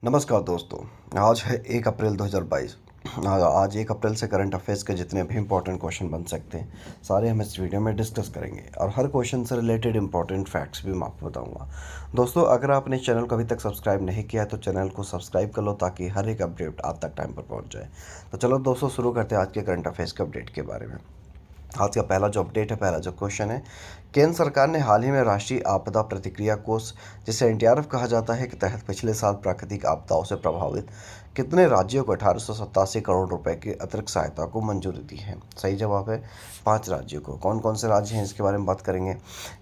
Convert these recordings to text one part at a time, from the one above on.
नमस्कार दोस्तों। आज है 1 अप्रैल 2022। आज 1 अप्रैल से करंट अफेयर्स के जितने भी इंपॉर्टेंट क्वेश्चन बन सकते हैं सारे हम इस वीडियो में डिस्कस करेंगे और हर क्वेश्चन से रिलेटेड इंपॉर्टेंट फैक्ट्स भी मैं आपको बताऊंगा। दोस्तों, अगर आपने चैनल को अभी तक सब्सक्राइब नहीं किया है तो चैनल को सब्सक्राइब कर लो ताकि हर एक अपडेट आप तक टाइम पर पहुँच जाए। तो चलो दोस्तों, शुरू करते हैं आज के करंट अफेयर्स के अपडेट के बारे में। आज का पहला जो अपडेट है, पहला जो क्वेश्चन है, केंद्र सरकार ने हाल ही में राष्ट्रीय आपदा प्रतिक्रिया कोष, जिसे एनडीआरएफ कहा जाता है, के तहत पिछले साल प्राकृतिक आपदाओं से प्रभावित कितने राज्यों को 1887 करोड़ रुपए की अतिरिक्त सहायता को मंजूरी दी है? सही जवाब है 5 राज्यों को। कौन कौन से राज्य हैं इसके बारे में बात करेंगे।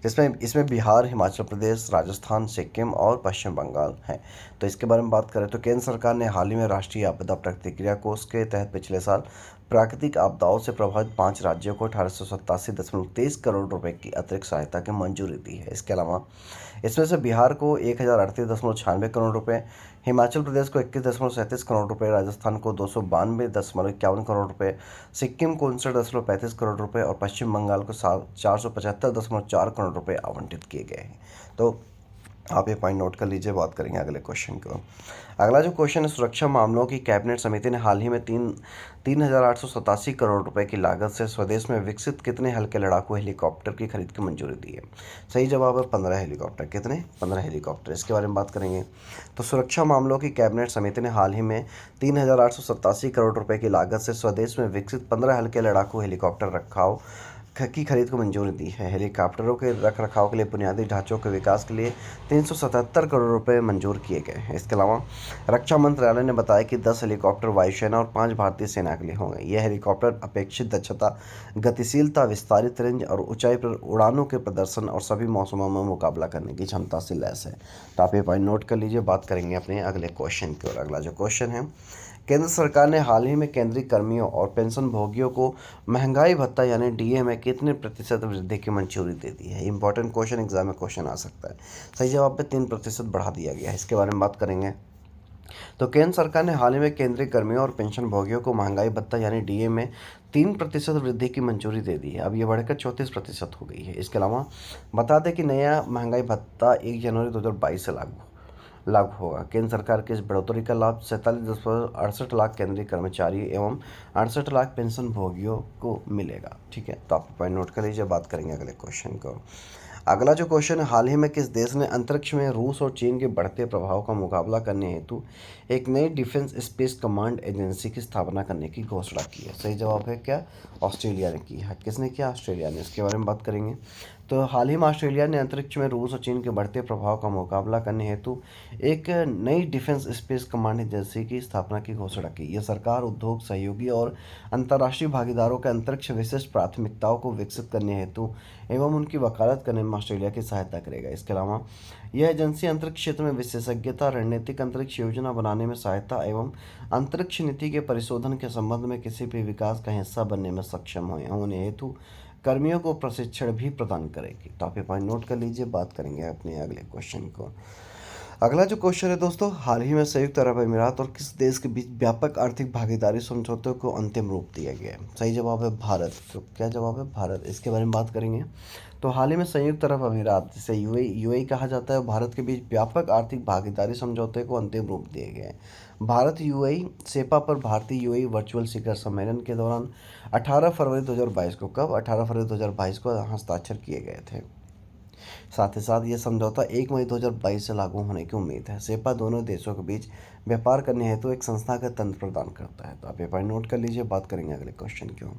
जिसमें इसमें बिहार, हिमाचल प्रदेश, राजस्थान, सिक्किम और पश्चिम बंगाल हैं। तो इसके बारे में बात करें तो केंद्र सरकार ने हाल ही में राष्ट्रीय आपदा प्रतिक्रिया कोष के तहत पिछले साल प्राकृतिक आपदाओं से प्रभावित 5 राज्यों को 1887.23 करोड़ रुपए की अतिरिक्त सहायता की मंजूरी दी है। इसके अलावा इसमें से बिहार को 1038.96 करोड़ रुपए, हिमाचल प्रदेश को 21.37 करोड़ रुपए, राजस्थान को 292.51 करोड़ रुपए, सिक्किम को 59.35 करोड़ रुपए और पश्चिम बंगाल को 475.4 करोड़ रुपए आवंटित किए गए हैं। तो आप ये पॉइंट नोट कर लीजिए। बात करेंगे अगले क्वेश्चन को। अगला जो क्वेश्चन है, सुरक्षा मामलों की कैबिनेट समिति ने हाल ही में 3,887 करोड़ रुपए की लागत से स्वदेश में विकसित कितने हल्के लड़ाकू हेलीकॉप्टर की खरीद की मंजूरी दी है? सही जवाब है 15 हेलीकॉप्टर। कितने? 15 हेलीकॉप्टर। इसके बारे में बात करेंगे तो सुरक्षा मामलों की कैबिनेट समिति ने हाल ही में 3,887 करोड़ रुपए की लागत से स्वदेश में विकसित 15 हल्के लड़ाकू हेलीकॉप्टर रखाव की खरीद को मंजूरी दी है। हेलीकॉप्टरों के रख रखाव के लिए बुनियादी ढांचों के विकास के लिए 377 करोड़ रुपए मंजूर किए गए हैं। इसके अलावा रक्षा मंत्रालय ने बताया कि 10 हेलीकॉप्टर वायुसेना और 5 भारतीय सेना के लिए होंगे। यह हेलीकॉप्टर अपेक्षित दक्षता, गतिशीलता, विस्तारित रेंज और ऊंचाई पर उड़ानों के प्रदर्शन और सभी मौसमों में मुकाबला करने की क्षमता से लैस है। तो आप ये पॉइंट नोट कर लीजिए। बात करेंगे अपने अगले क्वेश्चन की ओर। अगला जो क्वेश्चन है, केंद्र सरकार ने हाल ही में केंद्रीय कर्मियों और पेंशन भोगियों को महंगाई भत्ता यानी डीए में कितने प्रतिशत वृद्धि की मंजूरी दे दी है? इंपॉर्टेंट क्वेश्चन, एग्जाम में क्वेश्चन आ सकता है। सही जवाब पे 3% बढ़ा दिया गया है। इसके बारे में बात करेंगे तो केंद्र सरकार ने हाल ही में केंद्रीय कर्मियों और पेंशन भोगियों को महंगाई भत्ता यानी डीए में 3% वृद्धि की मंजूरी दे दी है। अब ये बढ़कर 34% हो गई है। इसके अलावा बता दें कि नया महंगाई भत्ता 1 जनवरी 2022 से लागू होगा। केंद्र सरकार की इस बढ़ोतरी का लाभ 47.68 लाख केंद्रीय कर्मचारी एवं 68 लाख पेंशन भोगियों को मिलेगा। ठीक है, तो आप पॉइंट नोट कर लीजिए। बात करेंगे अगले क्वेश्चन को। अगला जो क्वेश्चन है, हाल ही में किस देश ने अंतरिक्ष में रूस और चीन के बढ़ते प्रभाव का मुकाबला करने हेतु एक नई डिफेंस स्पेस कमांड एजेंसी की स्थापना करने की घोषणा की है? सही जवाब है क्या? ऑस्ट्रेलिया ने की है। किसने किया? ऑस्ट्रेलिया ने। इसके बारे में बात करेंगे तो हाल ही में ऑस्ट्रेलिया ने अंतरिक्ष में रूस और चीन के बढ़ते प्रभाव का मुकाबला करने हेतु एक नई डिफेंस स्पेस कमांड एजेंसी की स्थापना की घोषणा की। यह सरकार, उद्योग, सहयोगी और अंतर्राष्ट्रीय भागीदारों के अंतरिक्ष विशिष्ट प्राथमिकताओं को विकसित करने हेतु एवं उनकी वकालत करने में ऑस्ट्रेलिया की सहायता करेगा। इसके अलावा यह एजेंसी अंतरिक्ष क्षेत्र में विशेषज्ञता, रणनीतिक अंतरिक्ष योजना बनाने में सहायता एवं अंतरिक्ष नीति के परिशोधन के संबंध में किसी भी विकास का हिस्सा बनने में सक्षम होने हेतु कर्मियों को प्रशिक्षण भी प्रदान करेगी। तो आप ये पॉइंट नोट कर लीजिए। बात करेंगे अपने अगले क्वेश्चन को। अगला जो क्वेश्चन है दोस्तों, हाल ही में संयुक्त अरब अमीरात और किस देश के बीच व्यापक आर्थिक भागीदारी समझौते को अंतिम रूप दिया गया है? सही जवाब है भारत। तो क्या जवाब है? भारत। इसके बारे में बात करेंगे तो हाल ही में संयुक्त अरब अमीरात, जिसे यूएई कहा जाता है, भारत के बीच व्यापक आर्थिक भागीदारी समझौते को अंतिम रूप दिए गए हैं। भारत यूएई सेपा पर भारतीय यूएई वर्चुअल शिखर सम्मेलन के दौरान 18 फरवरी 2022 को, कब? 18 फरवरी 2022 को हस्ताक्षर किए गए थे। साथ ही साथ ये समझौता 1 मई 2022 से लागू होने की उम्मीद है। सेपा दोनों देशों के बीच व्यापार करने हेतु एक संस्थागत तंत्र प्रदान करता है। तो आप ये पॉइंट नोट कर लीजिए। बात करेंगे अगले क्वेश्चन की।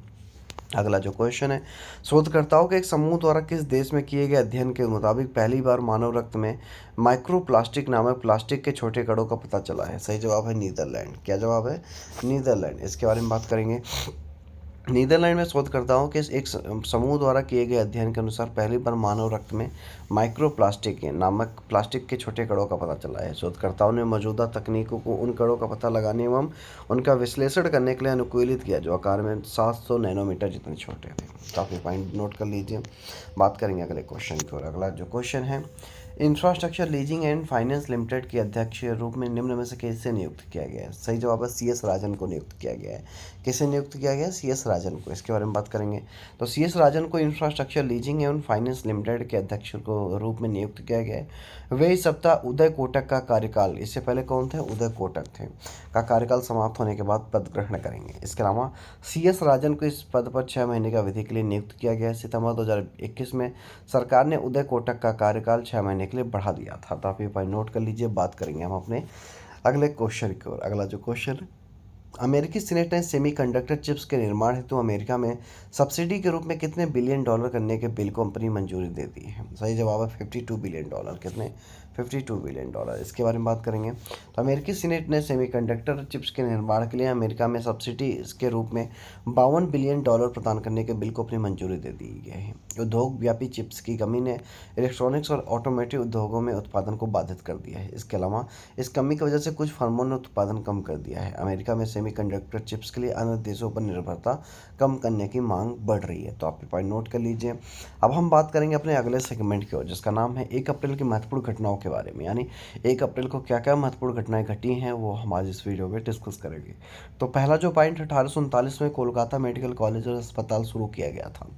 अगला जो क्वेश्चन है, शोधकर्ताओं के एक समूह द्वारा किस देश में किए गए अध्ययन के मुताबिक पहली बार मानव रक्त में माइक्रोप्लास्टिक नामक प्लास्टिक के छोटे कणों का पता चला है? सही जवाब है नीदरलैंड। क्या जवाब है? नीदरलैंड। इसके बारे में बात करेंगे। नीदरलैंड में शोधकर्ताओं के एक समूह द्वारा किए गए अध्ययन के अनुसार पहली बार मानव रक्त में माइक्रोप्लास्टिक नामक प्लास्टिक के छोटे कणों का पता चला है। शोधकर्ताओं ने मौजूदा तकनीकों को उन कणों का पता लगाने एवं उनका विश्लेषण करने के लिए अनुकूलित किया जो आकार में 700 नैनोमीटर जितने छोटे थे। काफ़ी पॉइंट नोट कर लीजिए। बात करेंगे अगले क्वेश्चन की ओर। अगला जो क्वेश्चन है, infrastructure leasing and finance limited के अध्यक्ष के रूप में निम्न में से किसे नियुक्त किया गया है? सही जवाब है CS राजन को नियुक्त किया गया है। किसे नियुक्त किया गया है? CS राजन को। इसके बारे में बात करेंगे। तो CS राजन को इंफ्रास्ट्रक्चर लीजिंग एवं फाइनेंस लिमिटेड के अध्यक्ष को रूप में नियुक्त किया गया है। वे इस सप्ताह उदय कोटक का कार्यकाल, इससे पहले कौन थे? उदय कोटक थे, का कार्यकाल समाप्त होने के बाद पद ग्रहण करेंगे। इसके अलावा CS राजन को इस पद पर 6 महीने की अवधि के लिए नियुक्त किया गया है। सितंबर 2021 में सरकार ने उदय कोटक का कार्यकाल 6 महीने के लिए बढ़ा दिया था। तो आप ये पॉइंट नोट कर लीजिए। बात करेंगे हम अपने अगले क्वेश्चन की ओर। अगला जो क्वेश्चन, अमेरिकी सीनेट ने सेमीकंडक्टर चिप्स के निर्माण हेतु अमेरिका में सब्सिडी के रूप में कितने बिलियन डॉलर करने के बिल को अपनी मंजूरी दे दी है? सही जवाब है 52 बिलियन डॉलर। कितने? 52 बिलियन डॉलर। इसके बारे में बात करेंगे। तो अमेरिकी सीनेट ने सेमीकंडक्टर चिप्स के निर्माण के लिए अमेरिका में सब्सिडी के रूप में 52 बिलियन डॉलर प्रदान करने के बिल को अपनी मंजूरी दे दी है। उद्योग व्यापी चिप्स की कमी ने इलेक्ट्रॉनिक्स और ऑटोमेटिव उद्योगों में उत्पादन को बाधित कर दिया है। इसके अलावा इस कमी की वजह से कुछ फर्मों ने उत्पादन कम कर दिया है। अमेरिका में सेमीकंडक्टर चिप्स के लिए अन्य देशों पर निर्भरता कम करने की मांग बढ़ रही है। तो आप ये पॉइंट नोट कर लीजिए। अब हम बात करेंगे अपने अगले सेगमेंट की ओर, जिसका नाम है 1 अप्रैल की महत्वपूर्ण घटनाओं के बारे में। यानी 1 अप्रैल को क्या क्या महत्वपूर्ण घटनाएं घटी हैं वो हम आज इस वीडियो में डिस्कस करेंगे। तो पहला जो पॉइंट, 1839 में कोलकाता मेडिकल कॉलेज और अस्पताल शुरू किया गया था।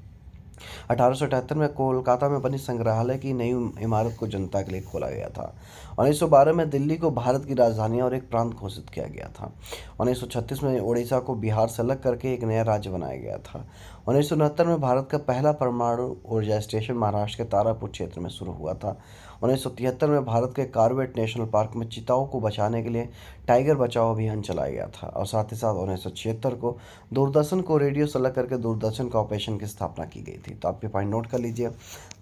1878 में कोलकाता में बनी संग्रहालय की नई इमारत को जनता के लिए खोला गया था। 1912 में दिल्ली को भारत की राजधानी और एक प्रांत घोषित किया गया था। 1936 में उड़ीसा को बिहार से अलग करके एक नया राज्य बनाया गया था। 1969 में भारत का पहला परमाणु ऊर्जा स्टेशन महाराष्ट्र के तारापुर क्षेत्र में शुरू हुआ था। 1973 में भारत के कॉर्बेट नेशनल पार्क में चीताओं को बचाने के लिए टाइगर बचाओ अभियान चलाया गया था। और साथ ही साथ 1976 को दूरदर्शन को रेडियो से अलग करके दूरदर्शन कॉर्पोरेशन की स्थापना की गई थी। तो आप ये पॉइंट नोट कर लीजिए।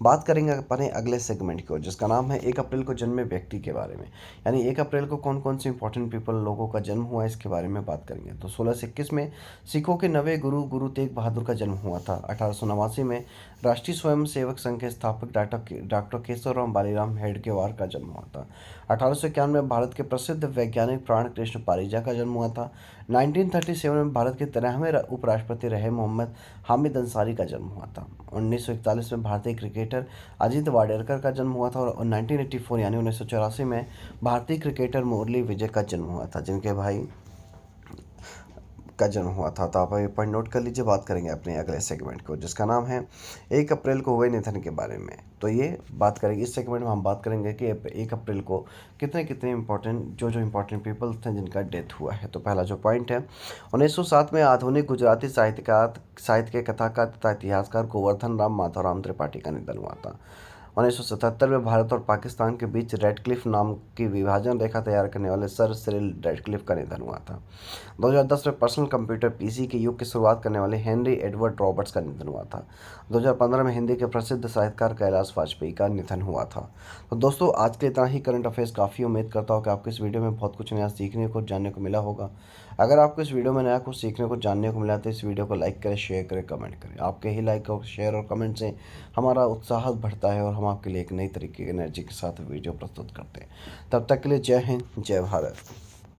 बात करेंगे अपने अगले सेगमेंट की ओर, जिसका नाम है 1 अप्रैल को जन्मे व्यक्ति के बारे में। यानी 1 अप्रैल को कौन कौन से इंपॉर्टेंट पीपल लोगों का जन्म हुआ, इसके बारे में बात करेंगे। तो 1621 में सिखों के नवे गुरु गुरु तेग बहादुर का जन्म हुआ था। 1889 में राष्ट्रीय स्वयंसेवक संघ के स्थापक डॉक्टर केशवराम बालीराम हेडगेवार का जन्म हुआ था। 1891 में भारत के प्रसिद्ध वैज्ञानिक प्राण कृष्ण पारिजा का जन्म हुआ था। 1937 में भारत के 13वें उपराष्ट्रपति रहे मोहम्मद हामिद अंसारी का जन्म हुआ था। 1941 में भारतीय क्रिकेटर अजित वाडेकर का जन्म हुआ था। और 1984 यानी 1984 में भारतीय क्रिकेटर मुरली विजय का जन्म हुआ था, जिनके भाई का जन्म हुआ था। तो आप ये पॉइंट नोट कर लीजिए। बात करेंगे अपने अगले सेगमेंट को, जिसका नाम है 1 अप्रैल को हुए निधन के बारे में। तो ये बात करेंगे, इस सेगमेंट में हम बात करेंगे कि 1 अप्रैल को कितने कितने इंपॉर्टेंट जो इंपॉर्टेंट पीपल थे जिनका डेथ हुआ है। तो पहला जो पॉइंट है, 1907 में आधुनिक गुजराती साहित्य के कथाकार तथा इतिहासकार गोवर्धन राम माधवराम त्रिपाठी का निधन हुआ था। 1977 में भारत और पाकिस्तान के बीच रेडक्लिफ नाम की विभाजन रेखा तैयार करने वाले सर सिरिल रेडक्लिफ का निधन हुआ था। 2010 में पर्सनल कंप्यूटर PC के युग की शुरुआत करने वाले हेनरी एडवर्ड रॉबर्ट्स का निधन हुआ था। 2015 में हिंदी के प्रसिद्ध साहित्यकार कैलाश वाजपेयी का निधन हुआ था। तो दोस्तों, आज के इतना ही करंट अफेयर्स काफ़ी। उम्मीद करता हूँ कि आपको इस वीडियो में बहुत कुछ नया सीखने को जानने को मिला होगा। अगर आपको इस वीडियो में नया कुछ सीखने को जानने को मिला तो इस वीडियो को लाइक करें, शेयर करें, कमेंट करें। आपके ही लाइक और शेयर और कमेंट से हमारा उत्साह बढ़ता है और हम आपके लिए एक नई तरीके की एनर्जी के साथ वीडियो प्रस्तुत करते हैं। तब तक के लिए जय हिंद, जय भारत।